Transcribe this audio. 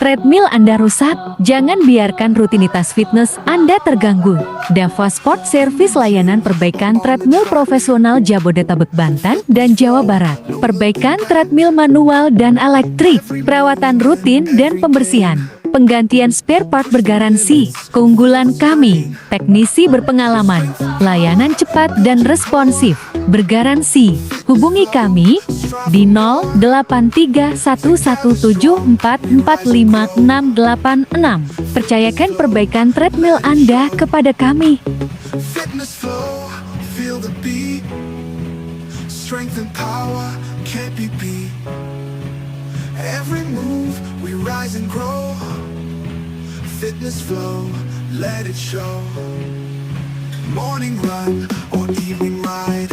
Treadmill Anda rusak? Jangan biarkan rutinitas fitness Anda terganggu. JAWA Sport Service layanan perbaikan treadmill profesional Jabodetabek, Banten, dan Jawa Barat. Perbaikan treadmill manual dan elektrik, perawatan rutin dan pembersihan. Penggantian spare part bergaransi. Keunggulan kami, teknisi berpengalaman, layanan cepat dan responsif, bergaransi. Hubungi kami di 083117445686. Percayakan perbaikan treadmill Anda kepada kami. Fitness flow, let it show. Morning run or evening ride,